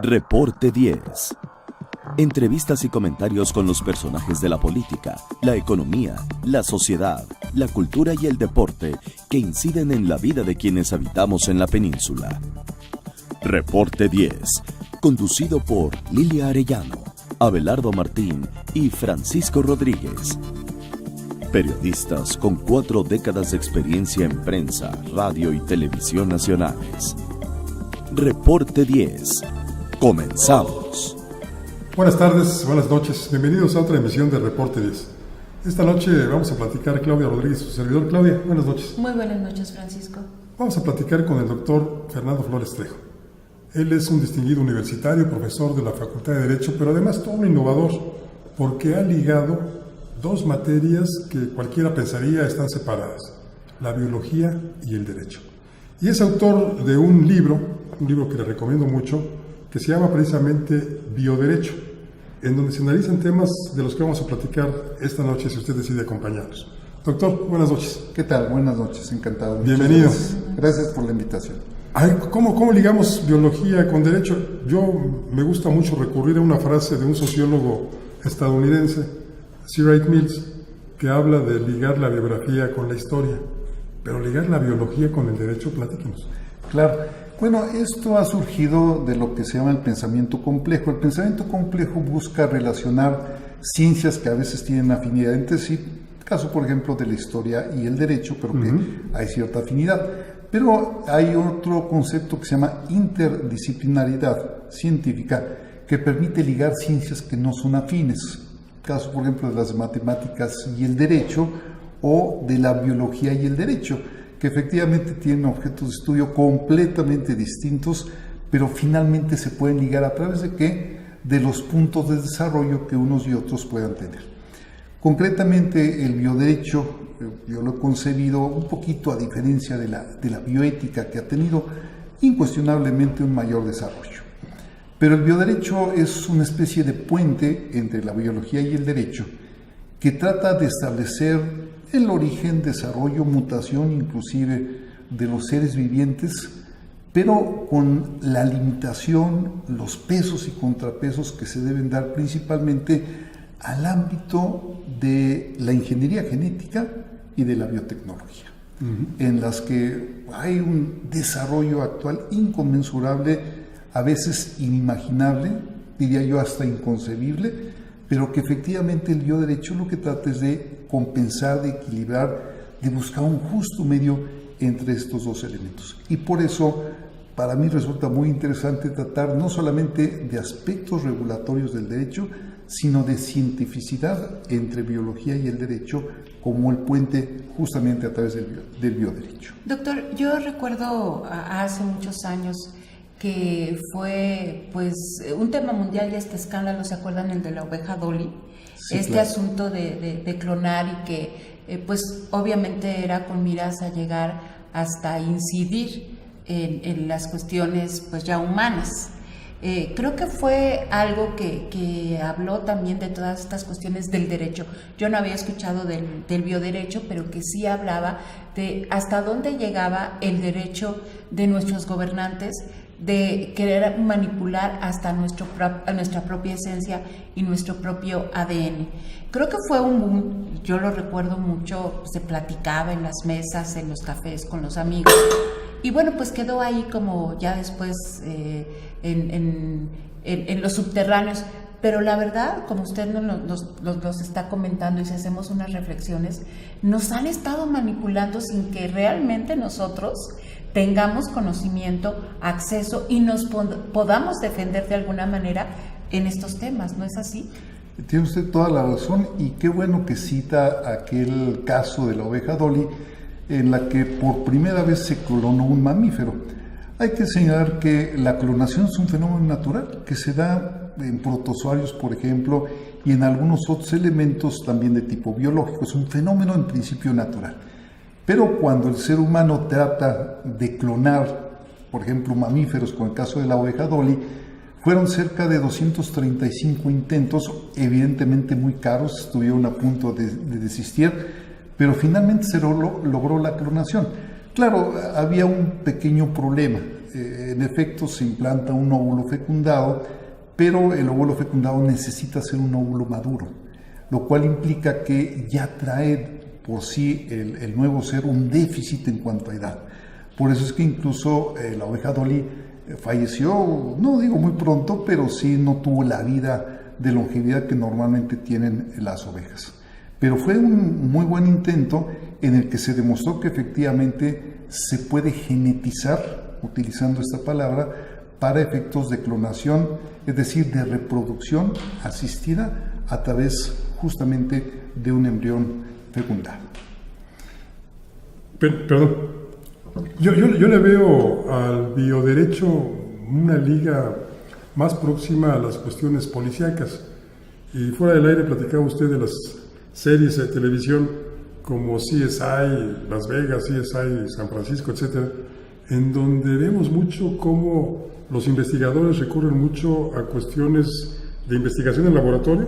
Reporte 10. Entrevistas y comentarios con los personajes de la política, la economía, la sociedad, la cultura y el deporte que inciden en la vida de quienes habitamos en la península. Reporte 10, conducido por Lilia Arellano, Abelardo Martín y Francisco Rodríguez. Periodistas con 4 décadas de experiencia en prensa, radio y televisión nacionales. Reporte 10. Comenzamos. Buenas tardes, buenas noches. Bienvenidos a otra emisión de Reporte 10. Esta noche vamos a platicar Claudia Rodríguez, su servidor. Claudia, buenas noches. Muy buenas noches, Francisco. Vamos a platicar con el doctor Fernando Flores Trejo. Él es un distinguido universitario, profesor de la Facultad de Derecho, pero además todo un innovador, porque ha ligado 2 materias que cualquiera pensaría están separadas, la biología y el derecho. Y es autor de un libro que le recomiendo mucho, que se llama precisamente Bioderecho, en donde se analizan temas de los que vamos a platicar esta noche, si usted decide acompañarnos. Doctor, buenas noches. ¿Qué tal? Buenas noches, encantado. Bienvenido. Gracias por la invitación. ¿Cómo ligamos biología con derecho? Me gusta mucho recurrir a una frase de un sociólogo estadounidense, C. Wright Mills, que habla de ligar la biografía con la historia, pero ligar la biología con el derecho, platíquenos. Claro. Bueno, esto ha surgido de lo que se llama el pensamiento complejo. El pensamiento complejo busca relacionar ciencias que a veces tienen afinidad entre sí, caso por ejemplo de la historia y el derecho, pero que hay cierta afinidad. Pero hay otro concepto que se llama interdisciplinaridad científica, que permite ligar ciencias que no son afines, caso por ejemplo de las matemáticas y el derecho, o de la biología y el derecho, que efectivamente tienen objetos de estudio completamente distintos, pero finalmente se pueden ligar a través de ¿qué? De los puntos de desarrollo que unos y otros puedan tener. Concretamente, el bioderecho, yo lo he concebido un poquito a diferencia de la bioética, que ha tenido incuestionablemente un mayor desarrollo. Pero el bioderecho es una especie de puente entre la biología y el derecho, que trata de establecer el origen, desarrollo, mutación inclusive de los seres vivientes, pero con la limitación, los pesos y contrapesos que se deben dar principalmente al ámbito de la ingeniería genética y de la biotecnología, en las que hay un desarrollo actual inconmensurable, a veces inimaginable, diría yo hasta inconcebible, pero que efectivamente el bioderecho lo que trata es de compensar, de equilibrar, de buscar un justo medio entre estos 2 elementos. Y por eso, para mí resulta muy interesante tratar no solamente de aspectos regulatorios del derecho, sino de cientificidad entre biología y el derecho como el puente justamente a través del bioderecho. Doctor, yo recuerdo hace muchos años que fue un tema mundial y este escándalo, ¿se acuerdan? El de la oveja Dolly, sí, claro. Asunto de clonar y que pues obviamente era con miras a llegar hasta incidir en las cuestiones pues ya humanas. Creo que fue algo que habló también de todas estas cuestiones del derecho. Yo no había escuchado del bioderecho, pero que sí hablaba de hasta dónde llegaba el derecho de nuestros gobernantes de querer manipular hasta nuestra propia esencia y nuestro propio ADN. Creo que fue un boom, yo lo recuerdo mucho, se platicaba en las mesas, en los cafés con los amigos, y bueno, pues quedó ahí como ya después en los subterráneos. Pero la verdad, como usted nos está comentando y si hacemos unas reflexiones, nos han estado manipulando sin que realmente nosotros tengamos conocimiento, acceso y nos podamos defender de alguna manera en estos temas, ¿no es así? Tiene usted toda la razón y qué bueno que cita aquel caso de la oveja Dolly en la que por primera vez se clonó un mamífero. Hay que señalar que la clonación es un fenómeno natural que se da en protozoarios, por ejemplo, y en algunos otros elementos también de tipo biológico. Es un fenómeno en principio natural. Pero cuando el ser humano trata de clonar, por ejemplo, mamíferos, con el caso de la oveja Dolly, fueron cerca de 235 intentos, evidentemente muy caros, estuvieron a punto de desistir, pero finalmente se logró la clonación. Claro, había un pequeño problema. En efecto, se implanta un óvulo fecundado, pero el óvulo fecundado necesita ser un óvulo maduro, lo cual implica que ya trae por sí el nuevo ser un déficit en cuanto a edad. Por eso es que incluso la oveja Dolly falleció, no digo muy pronto, pero sí no tuvo la vida de longevidad que normalmente tienen las ovejas. Pero fue un muy buen intento en el que se demostró que efectivamente se puede genetizar, utilizando esta palabra, para efectos de clonación, es decir, de reproducción asistida a través justamente de un embrión fecundado. Perdón, yo le veo al bioderecho una liga más próxima a las cuestiones policíacas. Y fuera del aire platicaba usted de las series de televisión como CSI Las Vegas, CSI San Francisco, etcétera, en donde vemos mucho cómo los investigadores recurren mucho a cuestiones de investigación en laboratorio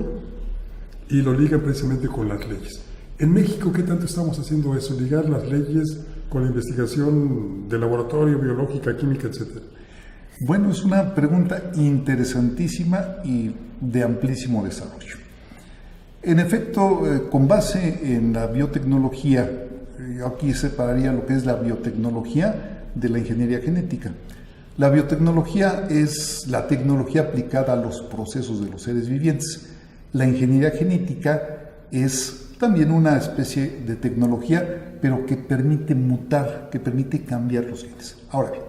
y lo ligan precisamente con las leyes. En México, ¿qué tanto estamos haciendo eso? Ligar las leyes con la investigación de laboratorio, biológica, química, etcétera. Bueno, es una pregunta interesantísima y de amplísimo desarrollo. En efecto, con base en la biotecnología, yo aquí separaría lo que es la biotecnología de la ingeniería genética. La biotecnología es la tecnología aplicada a los procesos de los seres vivientes. La ingeniería genética es también una especie de tecnología, pero que permite mutar, que permite cambiar los genes. Ahora bien,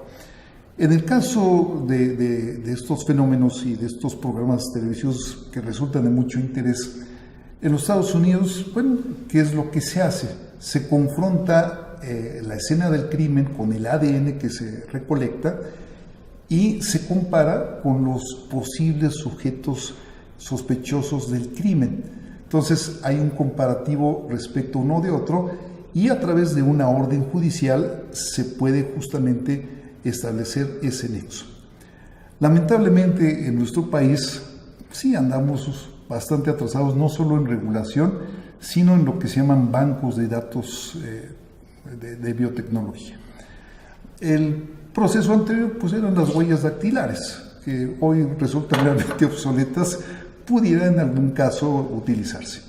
en el caso de estos fenómenos y de estos programas televisivos que resultan de mucho interés, en los Estados Unidos, bueno, ¿qué es lo que se hace? Se confronta la escena del crimen con el ADN que se recolecta y se compara con los posibles sujetos sospechosos del crimen. Entonces hay un comparativo respecto uno de otro y a través de una orden judicial se puede justamente establecer ese nexo. Lamentablemente en nuestro país sí andamos bastante atrasados, no solo en regulación, sino en lo que se llaman bancos de datos de biotecnología. El proceso anterior pues eran las huellas dactilares, que hoy resultan realmente obsoletas, pudiera en algún caso utilizarse.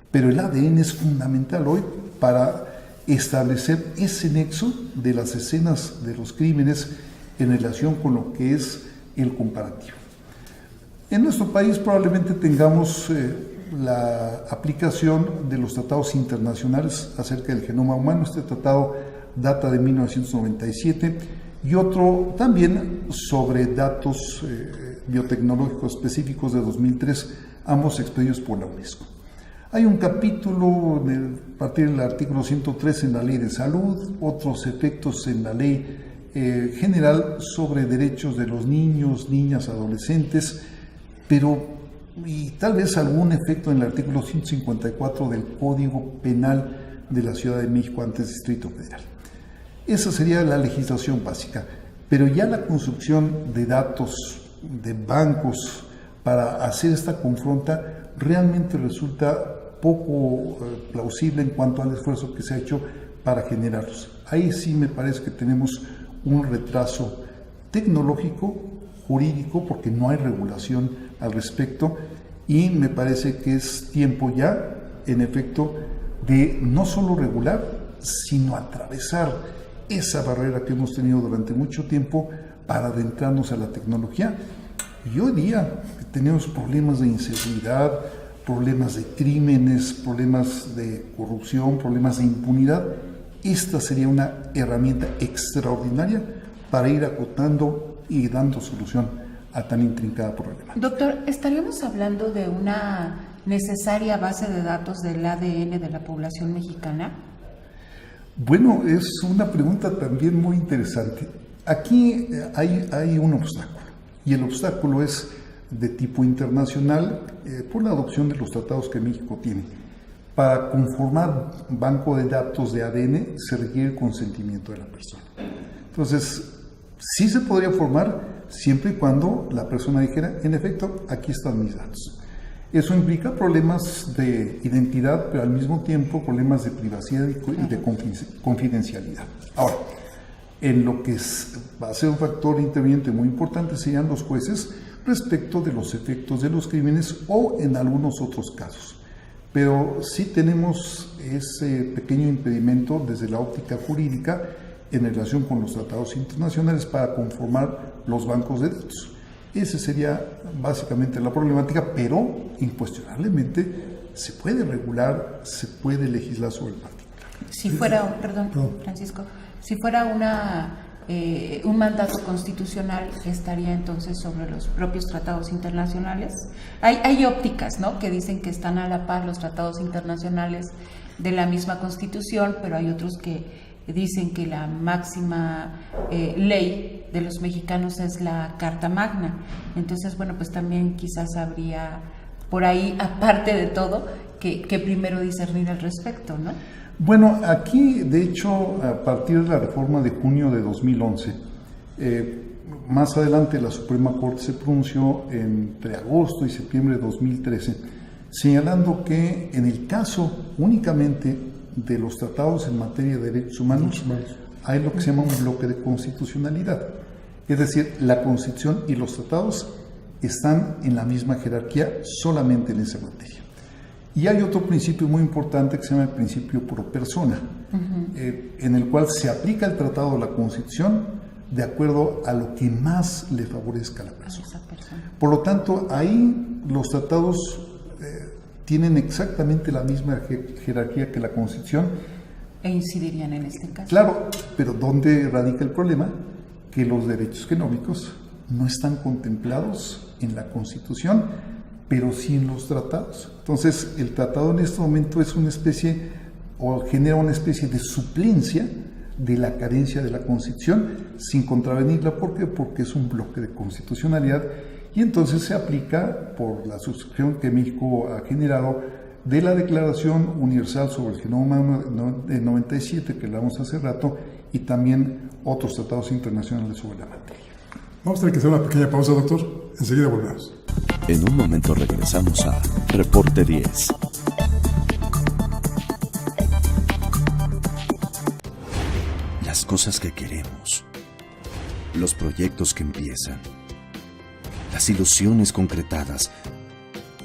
Pero el ADN es fundamental hoy para establecer ese nexo de las escenas de los crímenes en relación con lo que es el comparativo. En nuestro país probablemente tengamos la aplicación de los tratados internacionales acerca del genoma humano. Este tratado data de 1997 y otro también sobre datos biotecnológicos específicos de 2003, ambos expedidos por la UNESCO. Hay un capítulo a partir del artículo 103 en la Ley de Salud, otros efectos en la Ley General sobre derechos de los niños, niñas, adolescentes, y tal vez algún efecto en el artículo 154 del Código Penal de la Ciudad de México, antes Distrito Federal. Esa sería la legislación básica, pero ya la construcción de datos, de bancos, para hacer esta confronta, realmente resulta poco plausible en cuanto al esfuerzo que se ha hecho para generarlos. Ahí sí me parece que tenemos un retraso tecnológico, jurídico, porque no hay regulación al respecto, y me parece que es tiempo ya, en efecto, de no solo regular, sino atravesar esa barrera que hemos tenido durante mucho tiempo para adentrarnos a la tecnología. Y hoy día tenemos problemas de inseguridad, problemas de crímenes, problemas de corrupción, problemas de impunidad. Esta sería una herramienta extraordinaria para ir acotando y dando solución a tan intrincada problema. Doctor, ¿estaríamos hablando de una necesaria base de datos del ADN de la población mexicana? Bueno, es una pregunta también muy interesante. Aquí hay un obstáculo, y el obstáculo es de tipo internacional por la adopción de los tratados que México tiene. Para conformar banco de datos de ADN se requiere el consentimiento de la persona. Entonces, sí se podría formar siempre y cuando la persona dijera, en efecto, aquí están mis datos. Eso implica problemas de identidad, pero al mismo tiempo problemas de privacidad y de confidencialidad. Ahora, en lo que va a ser un factor interviniente muy importante serían los jueces respecto de los efectos de los crímenes o en algunos otros casos. Pero sí tenemos ese pequeño impedimento desde la óptica jurídica en relación con los tratados internacionales para conformar los bancos de datos. Esa sería básicamente la problemática, pero incuestionablemente se puede regular, se puede legislar sobre el particular. Si fuera, perdón, Francisco, si fuera un mandato constitucional, estaría entonces sobre los propios tratados internacionales. Hay ópticas, ¿no?, que dicen que están a la par los tratados internacionales de la misma Constitución, pero hay otros que dicen que la máxima ley de los mexicanos es la Carta Magna. Entonces, bueno, pues también quizás habría por ahí, aparte de todo, que primero discernir al respecto, ¿no? Bueno, aquí, de hecho, a partir de la reforma de junio de 2011, más adelante la Suprema Corte se pronunció entre agosto y septiembre de 2013, señalando que en el caso únicamente de los tratados en materia de derechos humanos, hay lo que se llama un bloque de constitucionalidad. Es decir, la Constitución y los tratados están en la misma jerarquía solamente en esa materia. Y hay otro principio muy importante que se llama el principio pro persona, en el cual se aplica el tratado de la Constitución de acuerdo a lo que más le favorezca a la persona. Por lo tanto, ahí los tratados tienen exactamente la misma jerarquía que la Constitución. E incidirían en este caso. Claro, pero ¿dónde radica el problema? Que los derechos económicos no están contemplados en la Constitución, pero sí en los tratados. Entonces, el tratado en este momento es una especie, o genera una especie de suplencia de la carencia de la Constitución, sin contravenirla. ¿Por qué? Porque es un bloque de constitucionalidad, y entonces se aplica por la suscripción que México ha generado de la Declaración Universal sobre el Genoma Humano de 97, que hablamos hace rato, y también otros tratados internacionales sobre la materia. Vamos a tener que hacer una pequeña pausa, doctor. Enseguida volvemos. En un momento regresamos a Reporte 10. Las cosas que queremos, los proyectos que empiezan, las ilusiones concretadas,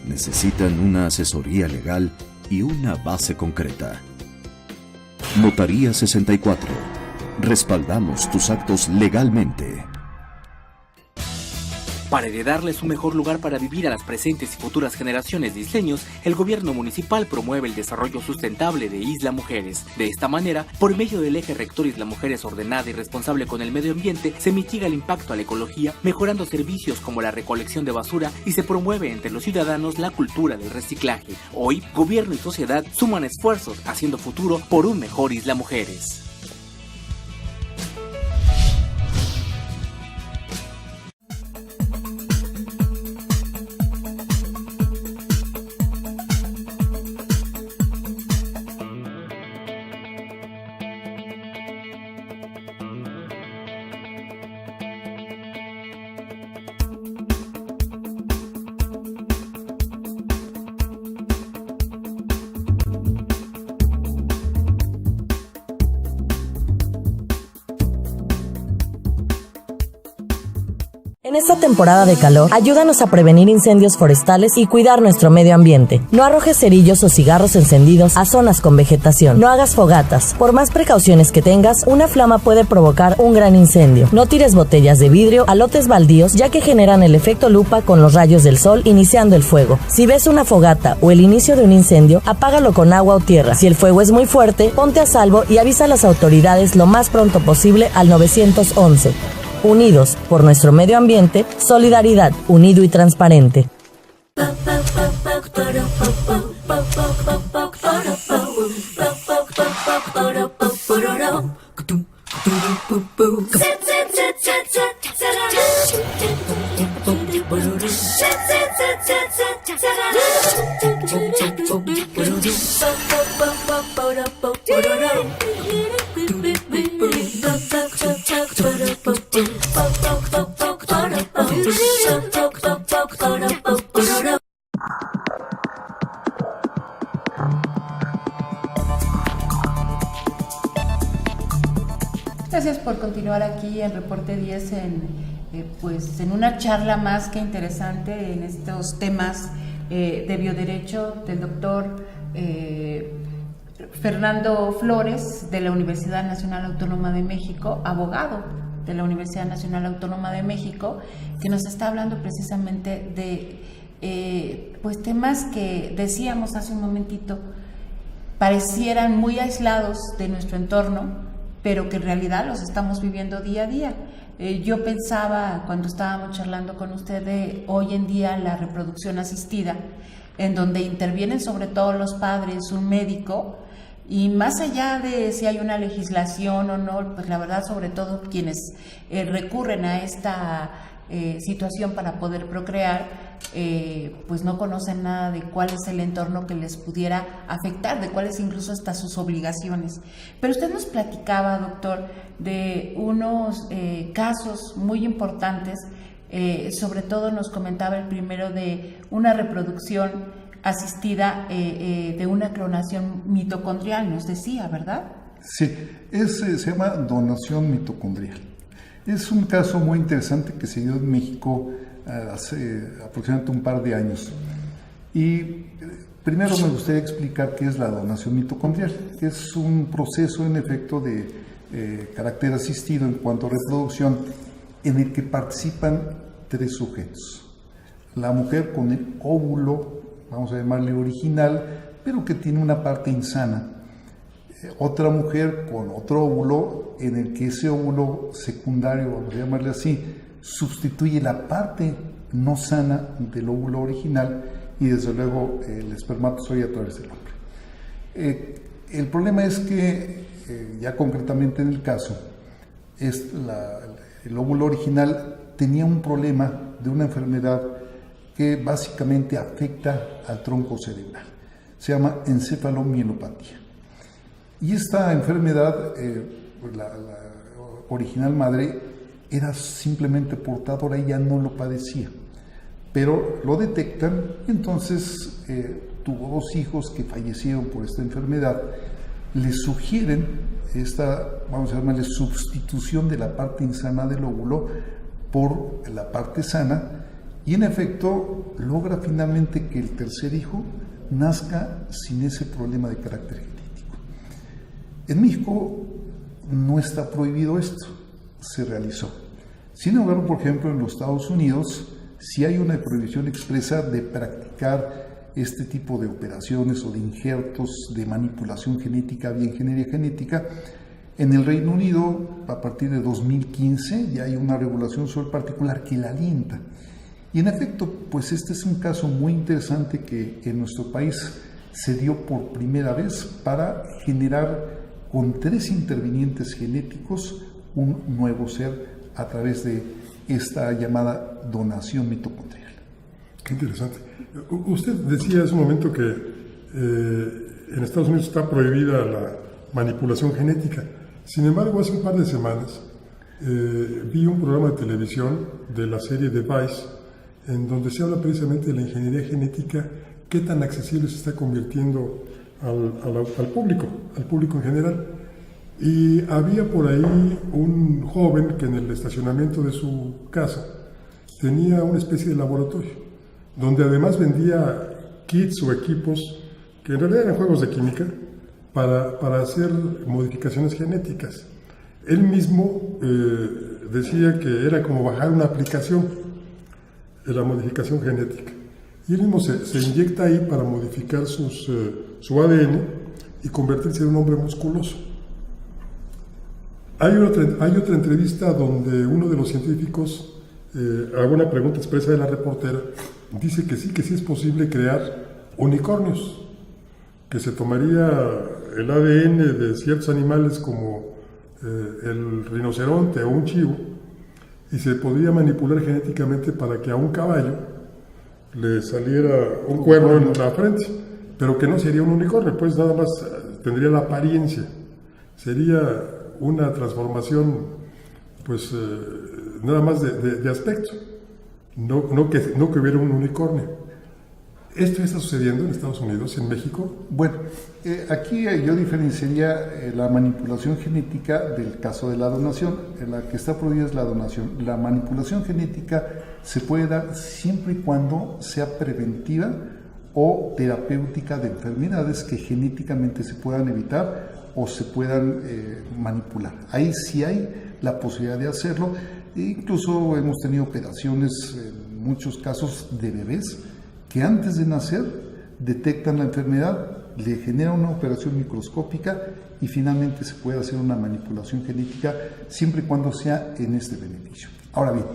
necesitan una asesoría legal y una base concreta. Notaría 64. Respaldamos tus actos legalmente. Para heredarles un mejor lugar para vivir a las presentes y futuras generaciones de isleños, el gobierno municipal promueve el desarrollo sustentable de Isla Mujeres. De esta manera, por medio del eje rector Isla Mujeres ordenada y responsable con el medio ambiente, se mitiga el impacto a la ecología, mejorando servicios como la recolección de basura, y se promueve entre los ciudadanos la cultura del reciclaje. Hoy, gobierno y sociedad suman esfuerzos haciendo futuro por un mejor Isla Mujeres. En esta temporada de calor, ayúdanos a prevenir incendios forestales y cuidar nuestro medio ambiente. No arrojes cerillos o cigarros encendidos a zonas con vegetación. No hagas fogatas. Por más precauciones que tengas, una flama puede provocar un gran incendio. No tires botellas de vidrio a lotes baldíos, ya que generan el efecto lupa con los rayos del sol iniciando el fuego. Si ves una fogata o el inicio de un incendio, apágalo con agua o tierra. Si el fuego es muy fuerte, ponte a salvo y avisa a las autoridades lo más pronto posible al 911. Unidos por nuestro medio ambiente, solidaridad, unido y transparente. Gracias por continuar aquí en Reporte 10 en una charla más que interesante en estos temas de bioderecho del doctor Fernando Flores de la Universidad Nacional Autónoma de México, abogado de la Universidad Nacional Autónoma de México, que nos está hablando precisamente de pues temas que decíamos hace un momentito parecieran muy aislados de nuestro entorno, pero que en realidad los estamos viviendo día a día. Yo pensaba cuando estábamos charlando con usted de hoy en día la reproducción asistida, en donde intervienen sobre todo los padres, un médico, y más allá de si hay una legislación o no, pues la verdad sobre todo quienes recurren a esta situación para poder procrear, pues no conocen nada de cuál es el entorno que les pudiera afectar, de cuáles incluso hasta sus obligaciones. Pero usted nos platicaba, doctor, de unos casos muy importantes, sobre todo nos comentaba el primero de una reproducción asistida de una clonación mitocondrial, nos decía, ¿verdad? Sí, se llama donación mitocondrial. Es un caso muy interesante que se dio en México hace aproximadamente un par de años. Y primero me gustaría explicar qué es la donación mitocondrial. Es un proceso en efecto de carácter asistido en cuanto a reproducción en el que participan 3 sujetos. La mujer con el óvulo, vamos a llamarle original, pero que tiene una parte insana. Otra mujer con otro óvulo en el que ese óvulo secundario, vamos a llamarle así, sustituye la parte no sana del óvulo original y desde luego el espermatozoide a través del hombre. El problema es que, ya concretamente en el caso, el óvulo original tenía un problema de una enfermedad que básicamente afecta al tronco cerebral. Se llama encefalomielopatía. Y esta enfermedad, la original madre, era simplemente portadora, ella no lo padecía. Pero lo detectan y entonces tuvo 2 hijos que fallecieron por esta enfermedad. Le sugieren esta, vamos a llamarle, sustitución de la parte insana del óvulo por la parte sana, y en efecto logra finalmente que el tercer hijo nazca sin ese problema de carácter genético. En México no está prohibido esto, se realizó. Sin embargo, por ejemplo, en los Estados Unidos sí hay una prohibición expresa de practicar este tipo de operaciones o de injertos de manipulación genética, vía ingeniería genética. En el Reino Unido, a partir de 2015, ya hay una regulación sobre el particular que la alienta. Y en efecto, pues este es un caso muy interesante que en nuestro país se dio por primera vez para generar con 3 intervinientes genéticos un nuevo ser a través de esta llamada donación mitocondrial. Qué interesante. Usted decía hace un momento que en Estados Unidos está prohibida la manipulación genética. Sin embargo, hace un par de semanas vi un programa de televisión de la serie The Vice, en donde se habla precisamente de la ingeniería genética, qué tan accesible se está convirtiendo al público en general. Y había por ahí un joven que en el estacionamiento de su casa tenía una especie de laboratorio, donde además vendía kits o equipos que en realidad eran juegos de química para hacer modificaciones genéticas. Él mismo decía que era como bajar una aplicación de la modificación genética. Y él mismo se inyecta ahí para modificar su ADN y convertirse en un hombre musculoso. Hay otra entrevista donde uno de los científicos haga una pregunta expresa de la reportera, dice que sí es posible crear unicornios, que se tomaría el ADN de ciertos animales como el rinoceronte o un chivo y se podría manipular genéticamente para que a un caballo le saliera un cuerno en la frente, pero que no sería un unicornio, pues nada más tendría la apariencia, sería una transformación pues nada más de aspecto, no que hubiera un unicornio. ¿Esto está sucediendo en Estados Unidos, en México? Bueno, aquí yo diferenciaría la manipulación genética del caso de la donación. La que está prohibida es la donación. La manipulación genética se puede dar siempre y cuando sea preventiva o terapéutica de enfermedades que genéticamente se puedan evitar o se puedan manipular. Ahí sí hay la posibilidad de hacerlo. Incluso hemos tenido operaciones, en muchos casos, de bebés que antes de nacer detectan la enfermedad, le generan una operación microscópica y finalmente se puede hacer una manipulación genética siempre y cuando sea en este beneficio. Ahora bien,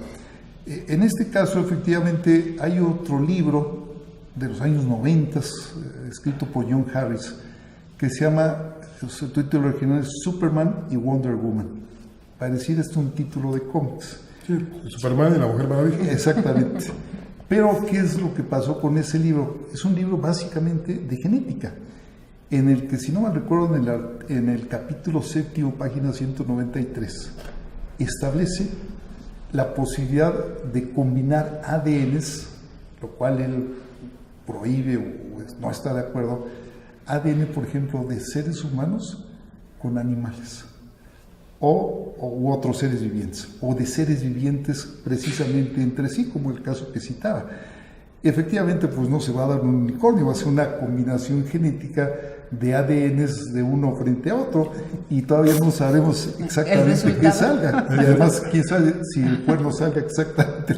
en este caso efectivamente hay otro libro de los años 90, escrito por John Harris, que se llama, su título original es Superman y Wonder Woman. Pareciera esto un título de cómics. Sí, Superman y la Mujer Maravilla. Exactamente. Pero, ¿qué es lo que pasó con ese libro? Es un libro básicamente de genética, en el que, si no mal recuerdo, en el capítulo 7, página 193, establece la posibilidad de combinar ADNs, lo cual él prohíbe o no está de acuerdo, ADN, por ejemplo, de seres humanos con animales. U otros seres vivientes, o de seres vivientes precisamente entre sí, como el caso que citaba. Efectivamente, pues no se va a dar un unicornio, va a ser una combinación genética de ADNs de uno frente a otro, y todavía no sabemos exactamente qué salga, y además quién sabe si el cuerno salga exactamente.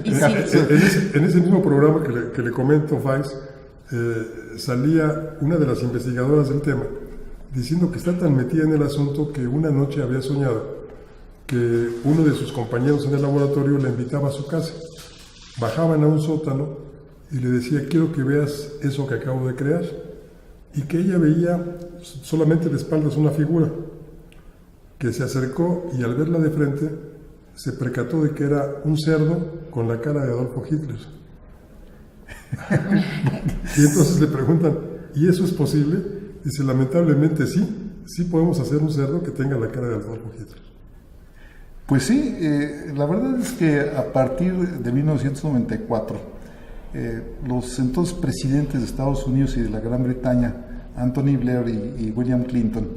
En ese mismo programa que le comento, Vice, salía una de las investigadoras del tema, diciendo que está tan metida en el asunto que una noche había soñado que uno de sus compañeros en el laboratorio la invitaba a su casa. Bajaban a un sótano y le decía, quiero que veas eso que acabo de crear. Y que ella veía solamente de espaldas una figura, que se acercó y al verla de frente se percató de que era un cerdo con la cara de Adolfo Hitler. Y entonces le preguntan, ¿y eso es posible? Dice, lamentablemente sí podemos hacer un cerdo que tenga la cara de Adolfo Hitler. Pues sí, la verdad es que a partir de 1994, los entonces presidentes de Estados Unidos y de la Gran Bretaña, Anthony Blair y William Clinton,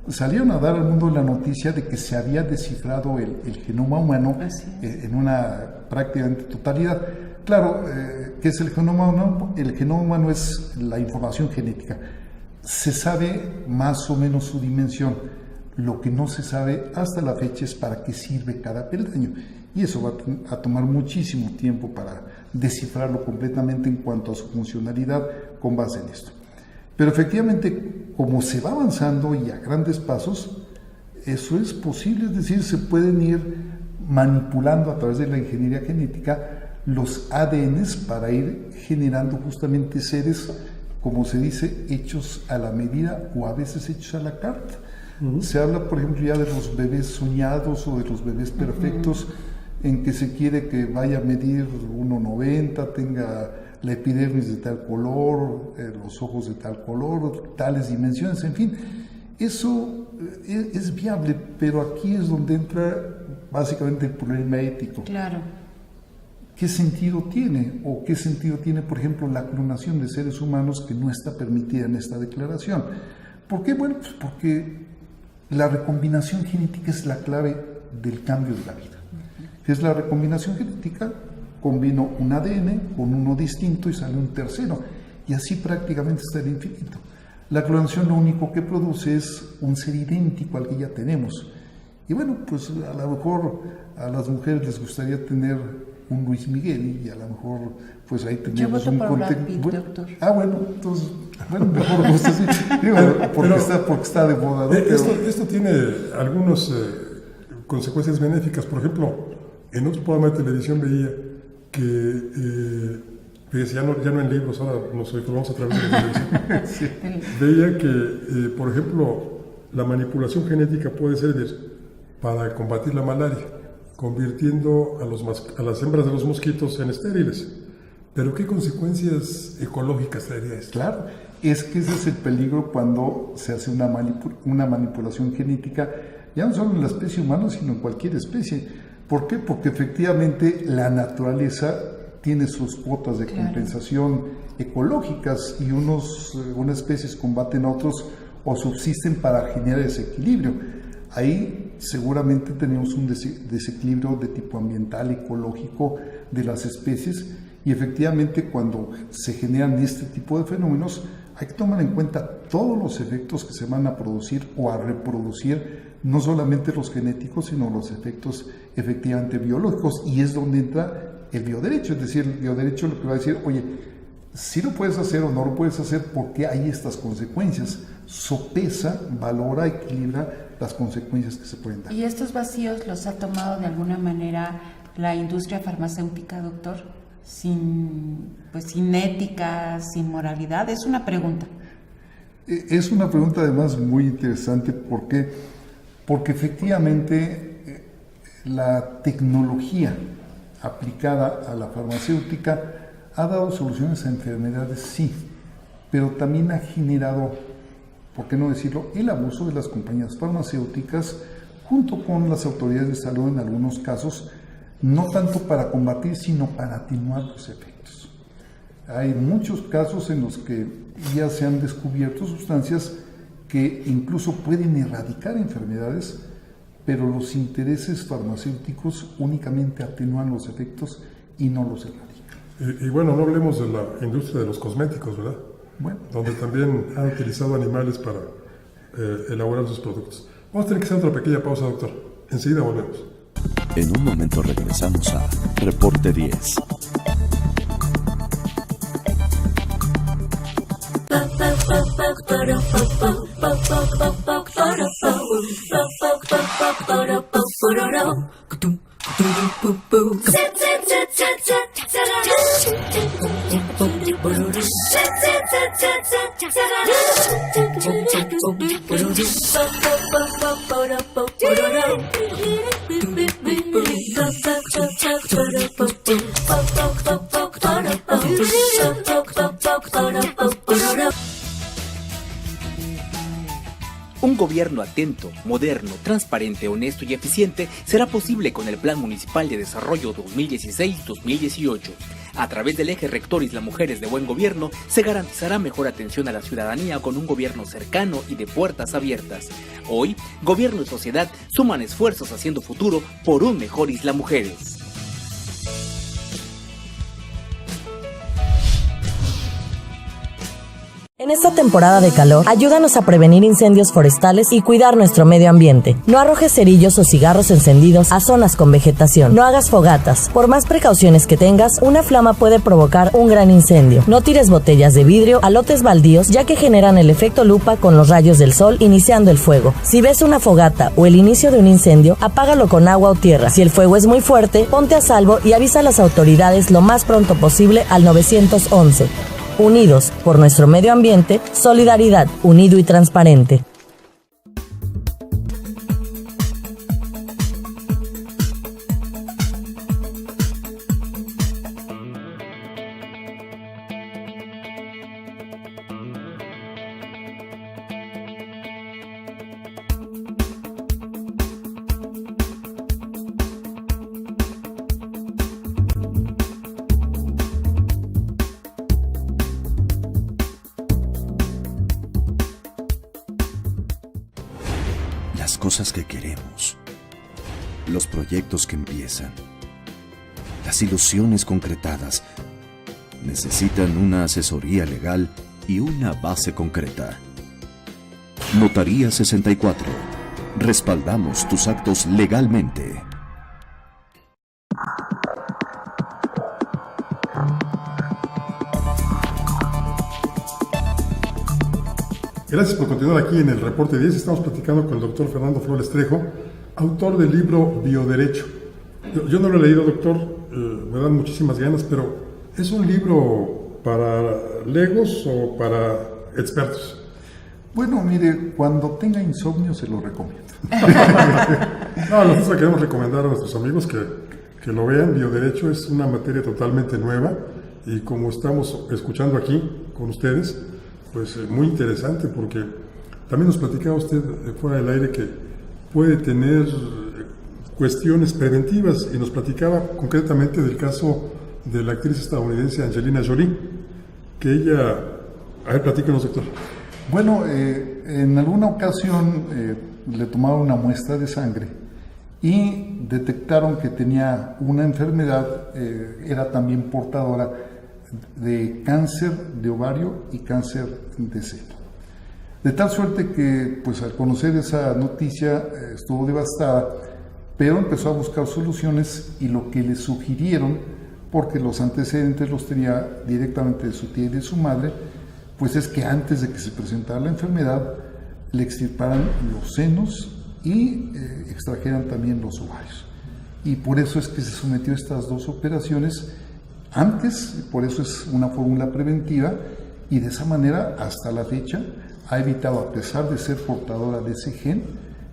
salieron a dar al mundo la noticia de que se había descifrado el genoma humano en una prácticamente totalidad. Claro, ¿qué es el genoma humano? El genoma humano es la información genética. Se sabe más o menos su dimensión. Lo que no se sabe hasta la fecha es para qué sirve cada peldaño. Y eso va a tomar muchísimo tiempo para descifrarlo completamente en cuanto a su funcionalidad con base en esto. Pero efectivamente, como se va avanzando y a grandes pasos, eso es posible, es decir, se pueden ir manipulando a través de la ingeniería genética los ADNs para ir generando justamente seres, como se dice, hechos a la medida o a veces hechos a la carta. Se habla, por ejemplo, ya de los bebés soñados o de los bebés perfectos, en que se quiere que vaya a medir 1,90, tenga la epidermis de tal color, los ojos de tal color, tales dimensiones, en fin. Eso es viable, pero aquí es donde entra básicamente el problema ético. Claro. ¿Qué sentido tiene? ¿O qué sentido tiene, por ejemplo, la clonación de seres humanos que no está permitida en esta declaración? ¿Por qué? Bueno, pues porque la recombinación genética es la clave del cambio de la vida. ¿Qué es la recombinación genética? Combino un ADN con uno distinto y sale un tercero, y así prácticamente está el infinito. La clonación lo único que produce es un ser idéntico al que ya tenemos. Y bueno, pues a lo mejor a las mujeres les gustaría tener un Luis Miguel, y a lo mejor pues ahí tenemos un contexto. Doctor. Bueno, entonces, mejor gusta así. Digo, porque está de moda, ¿no? Esto tiene algunas consecuencias benéficas. Por ejemplo, en otro programa de televisión veía que, ya no en libros, ahora nos informamos a través de la televisión. Sí. Veía que, por ejemplo, la manipulación genética puede servir para combatir la malaria, convirtiendo a las hembras de los mosquitos en estériles. Pero ¿qué consecuencias ecológicas traería esto? Claro, es que ese es el peligro cuando se hace una manipulación genética, ya no solo en la especie humana, sino en cualquier especie. ¿Por qué? Porque efectivamente la naturaleza tiene sus cuotas de compensación ecológicas y unas especies combaten a otros o subsisten para generar ese equilibrio. Ahí seguramente tenemos un desequilibrio de tipo ambiental, ecológico de las especies, y efectivamente cuando se generan este tipo de fenómenos hay que tomar en cuenta todos los efectos que se van a producir o a reproducir, no solamente los genéticos, sino los efectos efectivamente biológicos, y es donde entra el bioderecho. Es decir, el bioderecho lo que va a decir, oye, si lo puedes hacer o no lo puedes hacer, ¿por qué hay estas consecuencias? Sopesa, valora, equilibra las consecuencias que se pueden dar. ¿Y estos vacíos los ha tomado de alguna manera la industria farmacéutica, doctor? Sin ética, sin moralidad. Es una pregunta. Es una pregunta además muy interesante porque efectivamente la tecnología aplicada a la farmacéutica ha dado soluciones a enfermedades, sí, pero también ha generado, ¿por qué no decirlo?, el abuso de las compañías farmacéuticas junto con las autoridades de salud en algunos casos, no tanto para combatir, sino para atenuar los efectos. Hay muchos casos en los que ya se han descubierto sustancias que incluso pueden erradicar enfermedades, pero los intereses farmacéuticos únicamente atenúan los efectos y no los erradican. Y bueno, no hablemos de la industria de los cosméticos, ¿verdad? Bueno, Donde también han utilizado animales para elaborar sus productos. Vamos a tener que hacer otra pequeña pausa, doctor. Enseguida volvemos. En un momento regresamos a Reporte 10. Un gobierno atento, moderno, transparente, honesto y eficiente será posible con el Plan Municipal de Desarrollo 2016-2018. A través del eje rector Isla Mujeres de Buen Gobierno se garantizará mejor atención a la ciudadanía con un gobierno cercano y de puertas abiertas. Hoy, gobierno y sociedad suman esfuerzos haciendo futuro por un mejor Isla Mujeres. En esta temporada de calor, ayúdanos a prevenir incendios forestales y cuidar nuestro medio ambiente. No arrojes cerillos o cigarros encendidos a zonas con vegetación. No hagas fogatas. Por más precauciones que tengas, una flama puede provocar un gran incendio. No tires botellas de vidrio a lotes baldíos, ya que generan el efecto lupa con los rayos del sol iniciando el fuego. Si ves una fogata o el inicio de un incendio, apágalo con agua o tierra. Si el fuego es muy fuerte, ponte a salvo y avisa a las autoridades lo más pronto posible al 911. Unidos por nuestro medio ambiente, solidaridad, unido y transparente. Las cosas que queremos, los proyectos que empiezan, las ilusiones concretadas, necesitan una asesoría legal y una base concreta. Notaría 64. Respaldamos tus actos legalmente. Gracias por continuar aquí en el Reporte 10. Estamos platicando con el doctor Fernando Flores Trejo, autor del libro Bioderecho. Yo no lo he leído, doctor, me dan muchísimas ganas, pero ¿es un libro para legos o para expertos? Bueno, mire, cuando tenga insomnio se lo recomiendo. No, nosotros queremos recomendar a nuestros amigos que lo vean. Bioderecho es una materia totalmente nueva y como estamos escuchando aquí con ustedes, pues muy interesante, porque también nos platicaba usted fuera del aire que puede tener cuestiones preventivas y nos platicaba concretamente del caso de la actriz estadounidense Angelina Jolie, que ella... A ver, platícanos, doctor. Bueno, en alguna ocasión le tomaron una muestra de sangre y detectaron que tenía una enfermedad, era también portadora de cáncer de ovario y cáncer de seno. De tal suerte que, pues al conocer esa noticia, estuvo devastada, pero empezó a buscar soluciones y lo que le sugirieron, porque los antecedentes los tenía directamente de su tía y de su madre, pues es que antes de que se presentara la enfermedad, le extirparan los senos y extrajeran también los ovarios. Y por eso es que se sometió a estas dos operaciones antes, por eso es una fórmula preventiva, y de esa manera, hasta la fecha, ha evitado, a pesar de ser portadora de ese gen,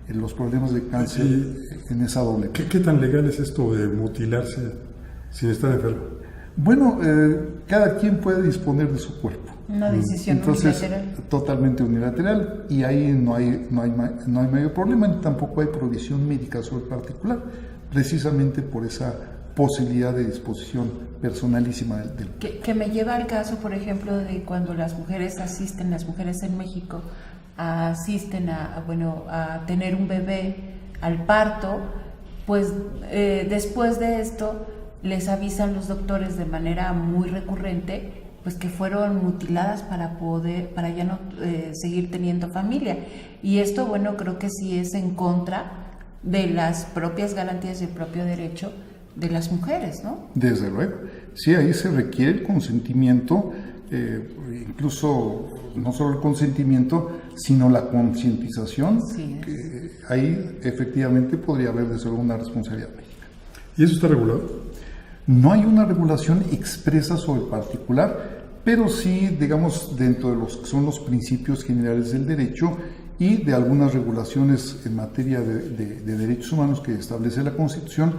los problemas de cáncer en esa doble. ¿Qué tan legal es esto de mutilarse sin estar enfermo? Bueno, cada quien puede disponer de su cuerpo. Una decisión unilateral. Totalmente unilateral, y ahí no hay mayor problema, ni tampoco hay provisión médica sobre el particular, precisamente por esa posibilidad de disposición personalísima del que me lleva al caso, por ejemplo, de cuando las mujeres en México asisten a tener un bebé al parto, pues después de esto les avisan los doctores de manera muy recurrente pues que fueron mutiladas para ya no seguir teniendo familia, y esto, bueno, creo que sí es en contra de las propias garantías y el propio derecho de las mujeres, ¿no? Desde luego, sí, ahí se requiere el consentimiento, incluso no solo el consentimiento, sino la concientización, sí, que ahí efectivamente podría haber desde luego una responsabilidad médica. ¿Y eso está regulado? No hay una regulación expresa sobre el particular, pero sí, digamos, dentro de los que son los principios generales del derecho y de algunas regulaciones en materia de derechos humanos que establece la Constitución,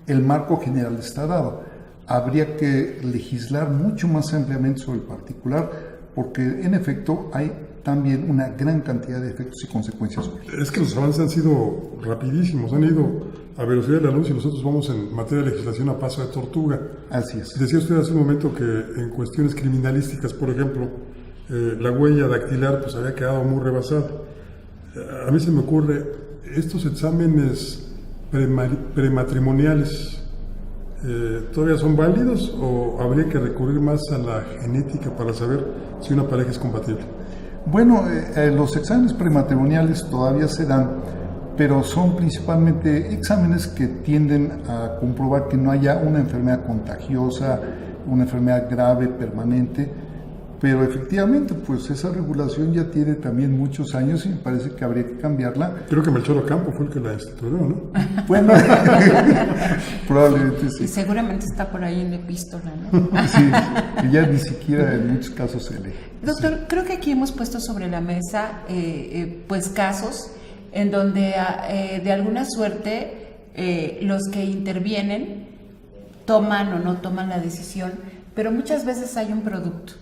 el marco general está dado. Habría que legislar mucho más ampliamente sobre el particular, porque en efecto hay también una gran cantidad de efectos y consecuencias. Es que los avances han sido rapidísimos, han ido a velocidad de la luz y nosotros vamos en materia de legislación a paso de tortuga. Así es. Decía usted hace un momento que en cuestiones criminalísticas, por ejemplo, la huella dactilar pues había quedado muy rebasada. A mí se me ocurre, estos exámenes prematrimoniales, ¿todavía son válidos o habría que recurrir más a la genética para saber si una pareja es compatible? Bueno, los exámenes prematrimoniales todavía se dan, pero son principalmente exámenes que tienden a comprobar que no haya una enfermedad contagiosa, una enfermedad grave, permanente, pero efectivamente, pues esa regulación ya tiene también muchos años y me parece que habría que cambiarla. Creo que Melchor Ocampo fue el que la instituyó, ¿no? Bueno, probablemente sí. Y seguramente está por ahí en la epístola, ¿no? Sí, que ya ni siquiera en muchos casos se lee. Doctor, sí, creo que aquí hemos puesto sobre la mesa pues casos en donde de alguna suerte los que intervienen toman o no toman la decisión, pero muchas veces hay un producto.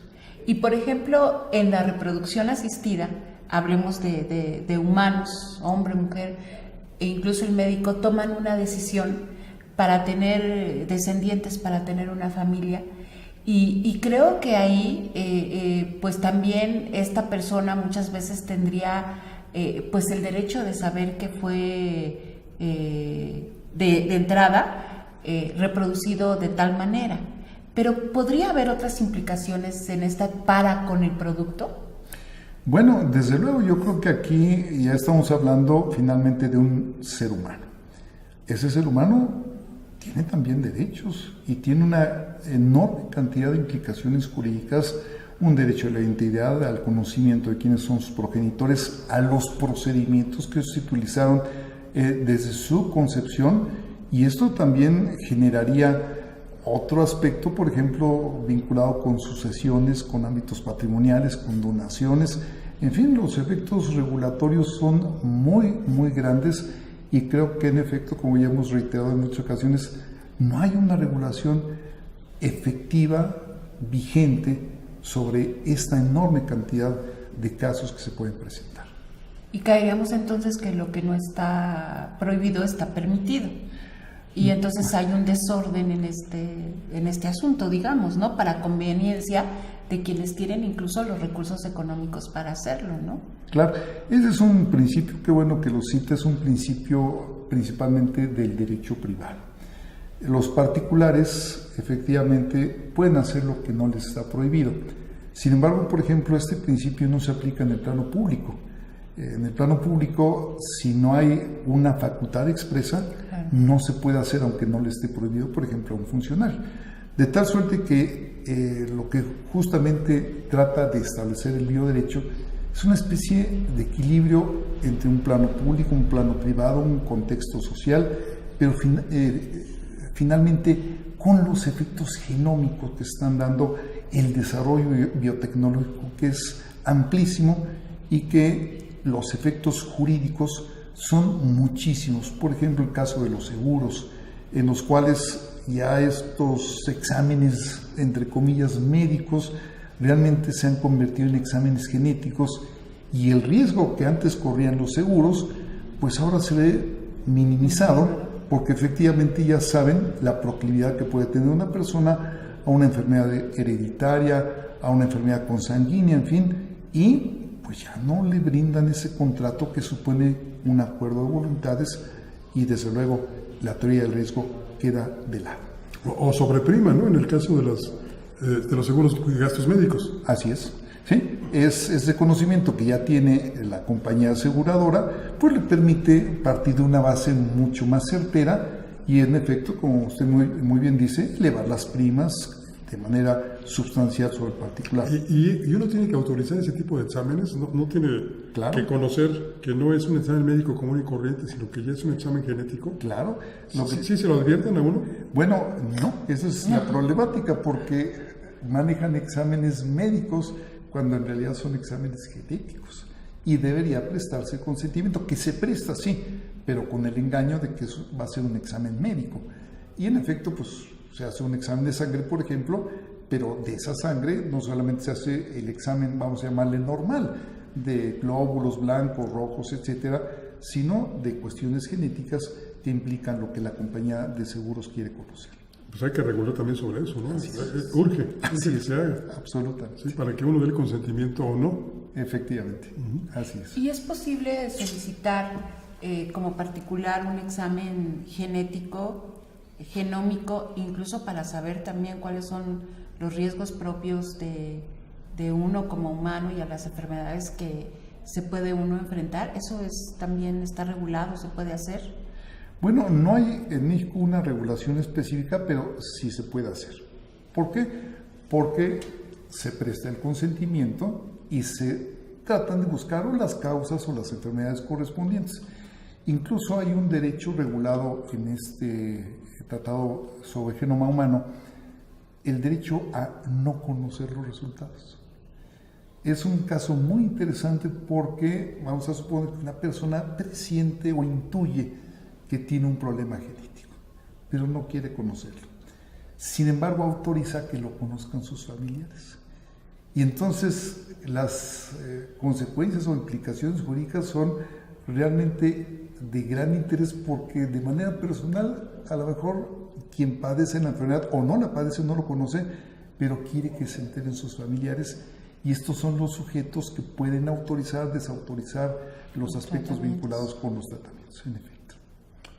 Y por ejemplo, en la reproducción asistida, hablemos de humanos, hombre, mujer, e incluso el médico toman una decisión para tener descendientes, para tener una familia. Y creo que ahí, pues también esta persona muchas veces tendría pues el derecho de saber que fue de entrada reproducido de tal manera. Pero ¿podría haber otras implicaciones en esta con el producto? Bueno, desde luego yo creo que aquí ya estamos hablando finalmente de un ser humano. Ese ser humano tiene también derechos y tiene una enorme cantidad de implicaciones jurídicas, un derecho a la identidad, al conocimiento de quiénes son sus progenitores, a los procedimientos que se utilizaron desde su concepción, y esto también generaría otro aspecto, por ejemplo, vinculado con sucesiones, con ámbitos patrimoniales, con donaciones. En fin, los efectos regulatorios son muy, muy grandes y creo que en efecto, como ya hemos reiterado en muchas ocasiones, no hay una regulación efectiva, vigente, sobre esta enorme cantidad de casos que se pueden presentar. Y caeríamos entonces que lo que no está prohibido está permitido. Y entonces hay un desorden en este asunto, digamos, ¿no? Para conveniencia de quienes tienen incluso los recursos económicos para hacerlo, ¿no? Claro, ese es un principio, qué bueno que lo cita, es un principio principalmente del derecho privado. Los particulares efectivamente pueden hacer lo que no les está prohibido. Sin embargo, por ejemplo, este principio no se aplica en el plano público. En el plano público, si no hay una facultad expresa, claro, no se puede hacer aunque no le esté prohibido, por ejemplo, a un funcionario. De tal suerte que lo que justamente trata de establecer el bioderecho es una especie de equilibrio entre un plano público, un plano privado, un contexto social, pero finalmente con los efectos genómicos que están dando el desarrollo biotecnológico, que es amplísimo y que los efectos jurídicos son muchísimos. Por ejemplo, el caso de los seguros, en los cuales ya estos exámenes, entre comillas, médicos, realmente se han convertido en exámenes genéticos, y el riesgo que antes corrían los seguros, pues ahora se ve minimizado, porque efectivamente ya saben la proclividad que puede tener una persona a una enfermedad hereditaria, a una enfermedad consanguínea, en fin, y pues ya no le brindan ese contrato que supone un acuerdo de voluntades, y desde luego la teoría del riesgo queda de lado. O sobreprima, ¿no? En el caso de los seguros y gastos médicos. Así es. Sí, es de conocimiento que ya tiene la compañía aseguradora, pues le permite partir de una base mucho más certera y, en efecto, como usted muy bien dice, elevar las primas de manera sustancial sobre el particular. ¿Y uno tiene que autorizar ese tipo de exámenes? ¿No tiene claro que conocer que no es un examen médico común y corriente, sino que ya es un examen genético? Claro. ¿Sí se lo advierten a uno? Bueno, no, esa es la problemática, porque manejan exámenes médicos cuando en realidad son exámenes genéticos, y debería prestarse consentimiento, que se presta, sí, pero con el engaño de que eso va a ser un examen médico. Y en efecto, pues se hace un examen de sangre, por ejemplo, pero de esa sangre no solamente se hace el examen, vamos a llamarle normal, de glóbulos blancos, rojos, etcétera, sino de cuestiones genéticas que implican lo que la compañía de seguros quiere conocer. Pues hay que regular también sobre eso, ¿no? Urge que se haga. Absolutamente. Sí, para que uno dé el consentimiento o no. Efectivamente, así es. ¿Y es posible solicitar como particular un examen genómico, incluso para saber también cuáles son los riesgos propios de uno como humano y a las enfermedades que se puede uno enfrentar? ¿Eso también está regulado, se puede hacer? Bueno, no hay en México una regulación específica, pero sí se puede hacer. ¿Por qué? Porque se presta el consentimiento y se tratan de buscar las causas o las enfermedades correspondientes. Incluso hay un derecho regulado en este tratado sobre genoma humano, el derecho a no conocer los resultados. Es un caso muy interesante porque vamos a suponer que una persona presiente o intuye que tiene un problema genético, pero no quiere conocerlo. Sin embargo, autoriza que lo conozcan sus familiares. Y entonces las consecuencias o implicaciones jurídicas son realmente de gran interés, porque de manera personal, a lo mejor quien padece la enfermedad o no la padece, no lo conoce, pero quiere que se enteren sus familiares, y estos son los sujetos que pueden autorizar, desautorizar los aspectos vinculados con los tratamientos, en efecto.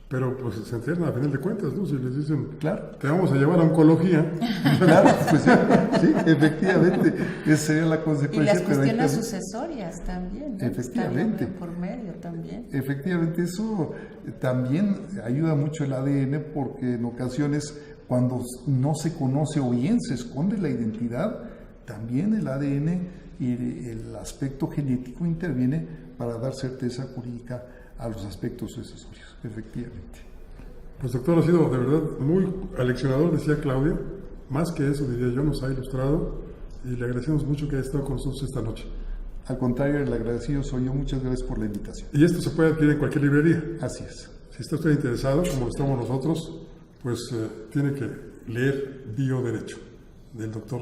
Pero pues se enteran a final de cuentas, ¿no? Si les dicen, claro, te vamos a llevar a oncología. Claro, pues sí, efectivamente, esa sería la consecuencia. Y las cuestiones sucesorias también, ¿no? Efectivamente. Por medio también. Efectivamente, eso también ayuda mucho el ADN, porque en ocasiones cuando no se conoce o bien se esconde la identidad, también el ADN y el aspecto genético interviene para dar certeza jurídica a los aspectos sucesorios, efectivamente. Pues doctor, ha sido de verdad muy aleccionador, decía Claudia. Más que eso, diría yo, nos ha ilustrado, y le agradecemos mucho que haya estado con nosotros esta noche. Al contrario, el agradecido soy yo. Muchas gracias por la invitación. Y esto se puede adquirir en cualquier librería. Así es. Si está usted interesado, como lo estamos nosotros, pues tiene que leer Bioderecho, del doctor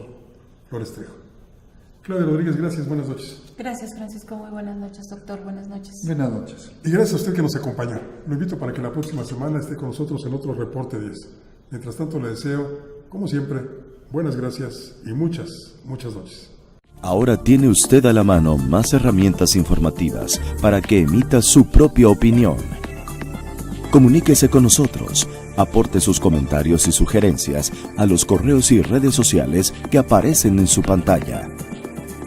Flores Trejo. Claudia Rodríguez, gracias, buenas noches. Gracias, Francisco. Muy buenas noches, doctor. Buenas noches. Buenas noches. Y gracias a usted que nos acompañó. Lo invito para que la próxima semana esté con nosotros en otro Reporte 10. Mientras tanto, le deseo, como siempre, buenas gracias y muchas noches. Ahora tiene usted a la mano más herramientas informativas para que emita su propia opinión. Comuníquese con nosotros, aporte sus comentarios y sugerencias a los correos y redes sociales que aparecen en su pantalla.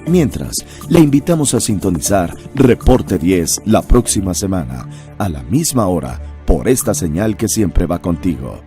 Mientras, le invitamos a sintonizar Reporte 10 la próxima semana, a la misma hora, por esta señal que siempre va contigo.